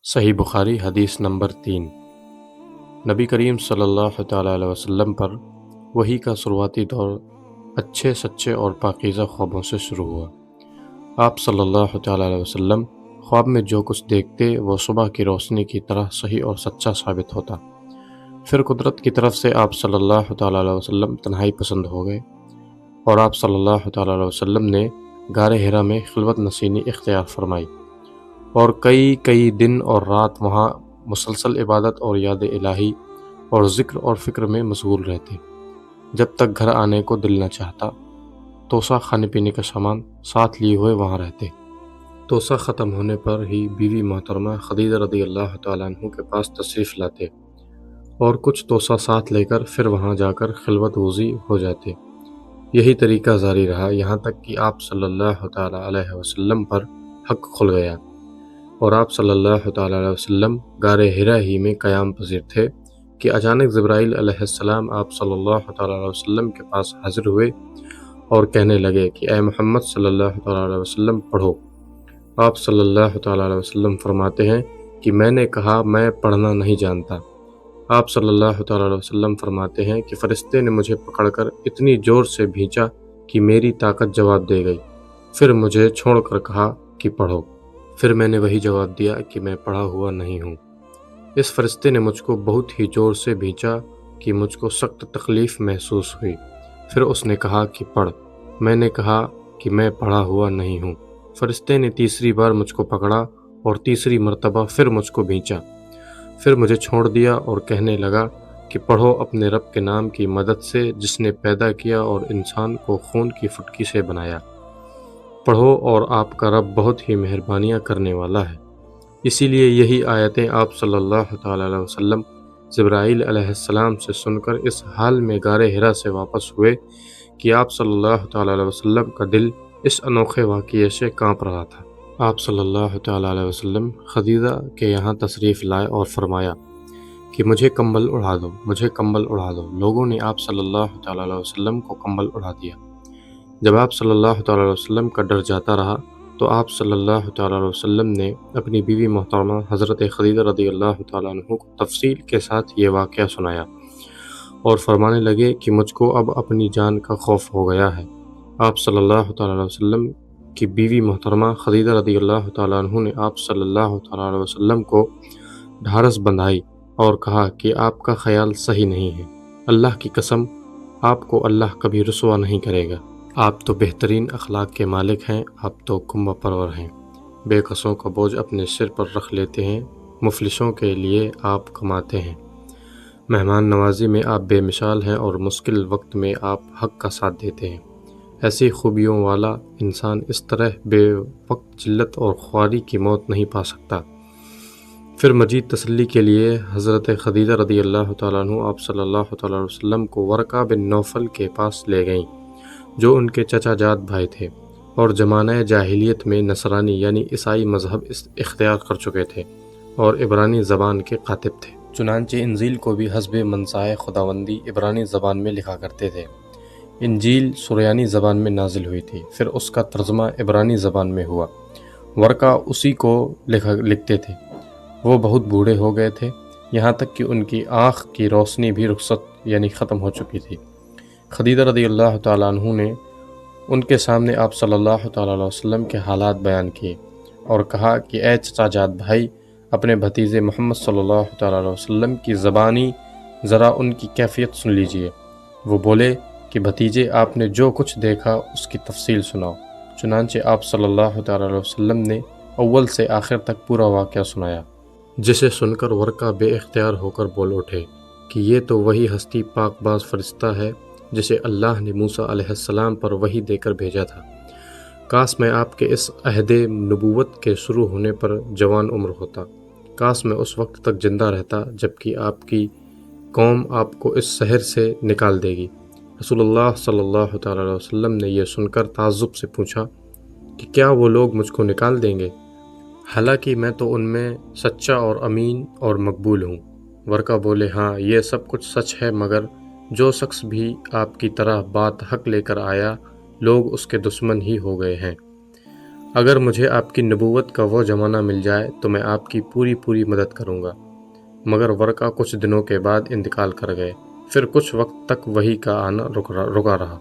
صحیح بخاری حدیث نمبر 3۔ نبی کریم صلی اللہ تعالیٰ علیہ وسلم پر وحی کا شروعاتی دور اچھے سچے اور پاکیزہ خوابوں سے شروع ہوا۔ آپ صلی اللہ تعالیٰ علیہ وسلم خواب میں جو کچھ دیکھتے وہ صبح کی روشنی کی طرح صحیح اور سچا ثابت ہوتا۔ پھر قدرت کی طرف سے آپ صلی اللہ تعالیٰ علیہ وسلم تنہائی پسند ہو گئے اور آپ صلی اللہ تعالیٰ علیہ وسلم نے غار حرا میں خلوت نشینی اختیار فرمائی اور کئی دن اور رات وہاں مسلسل عبادت اور یاد الہی اور ذکر اور فکر میں مشغول رہتے، جب تک گھر آنے کو دل نہ چاہتا۔ توسا کھانے پینے کا سامان ساتھ لیے ہوئے وہاں رہتے۔ توسا ختم ہونے پر ہی بیوی محترمہ خدیجہ رضی اللہ تعالیٰ عنہ کے پاس تشریف لاتے اور کچھ توسا ساتھ لے کر پھر وہاں جا کر خلوت وزی ہو جاتے۔ یہی طریقہ جاری رہا یہاں تک کہ آپ صلی اللہ تعالیٰ علیہ وسلم پر حق کھل گیا اور آپ صلی اللہ تعالیٰ علیہ وسلم غار حرا ہی میں قیام پذیر تھے کہ اچانک جبرائیل علیہ السلام آپ صلی اللہ تعالیٰ علیہ وسلم کے پاس حاضر ہوئے اور کہنے لگے کہ اے محمد صلی اللہ تعالیٰ علیہ وسلم پڑھو۔ آپ صلی اللہ تعالیٰ علیہ وسلم فرماتے ہیں کہ میں نے کہا میں پڑھنا نہیں جانتا۔ آپ صلی اللہ تعالیٰ علیہ وسلم فرماتے ہیں کہ فرشتے نے مجھے پکڑ کر اتنی زور سے بھینچا کہ میری طاقت جواب دے گئی، پھر مجھے چھوڑ کر کہا کہ پڑھو۔ پھر میں نے وہی جواب دیا کہ میں پڑھا ہوا نہیں ہوں۔ اس فرشتے نے مجھ کو بہت ہی زور سے بھینچا کہ مجھ کو سخت تکلیف محسوس ہوئی، پھر اس نے کہا کہ پڑھ۔ میں نے کہا کہ میں پڑھا ہوا نہیں ہوں۔ فرشتے نے تیسری بار مجھ کو پکڑا اور تیسری مرتبہ پھر مجھ کو بھینچا، پھر مجھے چھوڑ دیا اور کہنے لگا کہ پڑھو اپنے رب کے نام کی مدد سے جس نے پیدا کیا اور انسان کو خون کی فٹکی سے بنایا۔ پڑھو اور آپ کا رب بہت ہی مہربانیاں کرنے والا ہے۔ اسی لیے یہی آیتیں آپ صلی اللہ تعالیٰ علیہ وسلم جبرائیل علیہ السلام سے سن کر اس حال میں غار حرا سے واپس ہوئے کہ آپ صلی اللہ تعالیٰ علیہ وسلم کا دل اس انوکھے واقعے سے کانپ رہا تھا۔ آپ صلی اللہ تعالیٰ علیہ وسلم خدیجہ کے یہاں تشریف لائے اور فرمایا کہ مجھے کمبل اڑا دو، مجھے کمبل اڑا دو۔ لوگوں نے آپ صلی اللہ تعالیٰ علیہ وسلم کو کمبل اڑا دیا۔ جب آپ صلی اللہ تعالیٰ علیہ وسلم کا ڈر جاتا رہا تو آپ صلی اللہ تعالیٰ علیہ وسلم نے اپنی بیوی محترمہ حضرت خدیجہ رضی اللہ تعالیٰ عنہ کو تفصیل کے ساتھ یہ واقعہ سنایا اور فرمانے لگے کہ مجھ کو اب اپنی جان کا خوف ہو گیا ہے۔ آپ صلی اللہ تعالیٰ علیہ وسلم کی بیوی محترمہ خدیجہ رضی اللہ تعالیٰ عنہ نے آپ صلی اللہ تعالیٰ علیہ وسلم کو ڈھارس بندھائی اور کہا کہ آپ کا خیال صحیح نہیں ہے، اللہ کی قسم آپ کو اللہ کبھی رسوا نہیں کرے گا۔ آپ تو بہترین اخلاق کے مالک ہیں، آپ تو کنبہ پرور ہیں، بے کسوں کا بوجھ اپنے سر پر رکھ لیتے ہیں، مفلسوں کے لیے آپ کماتے ہیں، مہمان نوازی میں آپ بے مثال ہیں اور مشکل وقت میں آپ حق کا ساتھ دیتے ہیں۔ ایسی خوبیوں والا انسان اس طرح بے وقت ذلت اور خواری کی موت نہیں پا سکتا۔ پھر مزید تسلی کے لیے حضرت خدیجہ رضی اللہ تعالیٰ عنہ آپ صلی اللہ تعالیٰ علیہ وسلم کو ورقہ بن نوفل کے پاس لے گئیں جو ان کے چچا جات بھائی تھے اور زمانہ جاہلیت میں نصرانی یعنی عیسائی مذہب اختیار کر چکے تھے اور عبرانی زبان کے کاتب تھے۔ چنانچہ انجیل کو بھی حسب منشائے خداوندی عبرانی زبان میں لکھا کرتے تھے۔ انجیل سریانی زبان میں نازل ہوئی تھی، پھر اس کا ترجمہ عبرانی زبان میں ہوا۔ ورقہ اسی کو لکھتے تھے۔ وہ بہت بوڑھے ہو گئے تھے، یہاں تک کہ ان کی آنکھ کی روشنی بھی رخصت یعنی ختم ہو چکی تھی۔ خدیجہ رضی اللہ تعالیٰ عنہ نے ان کے سامنے آپ صلی اللہ تعالیٰ علیہ وسلم کے حالات بیان کیے اور کہا کہ اے چچا جات بھائی، اپنے بھتیجے محمد صلی اللہ تعالیٰ علیہ وسلم کی زبانی ذرا ان کی کیفیت سن لیجئے۔ وہ بولے کہ بھتیجے آپ نے جو کچھ دیکھا اس کی تفصیل سناؤ۔ چنانچہ آپ صلی اللہ تعالیٰ علیہ وسلم نے اول سے آخر تک پورا واقعہ سنایا، جسے سن کر ورقہ بے اختیار ہو کر بول اٹھے کہ یہ تو وہی ہستی پاک باز فرشتہ ہے جسے اللہ نے موسیٰ علیہ السلام پر وحی دے کر بھیجا تھا۔ کاش میں آپ کے اس عہد نبوت کے شروع ہونے پر جوان عمر ہوتا، کاش میں اس وقت تک زندہ رہتا جبکہ آپ کی قوم آپ کو اس شہر سے نکال دے گی۔ رسول اللہ صلی اللہ تعالیٰ علیہ وسلم نے یہ سن کر تعجب سے پوچھا کہ کیا وہ لوگ مجھ کو نکال دیں گے؟ حالانکہ میں تو ان میں سچا اور امین اور مقبول ہوں۔ ورقہ بولے ہاں یہ سب کچھ سچ ہے، مگر جو شخص بھی آپ کی طرح بات حق لے کر آیا لوگ اس کے دشمن ہی ہو گئے ہیں۔ اگر مجھے آپ کی نبوت کا وہ زمانہ مل جائے تو میں آپ کی پوری مدد کروں گا۔ مگر ورقہ کچھ دنوں کے بعد انتقال کر گئے۔ پھر کچھ وقت تک وحی کا آنا رکا رہا۔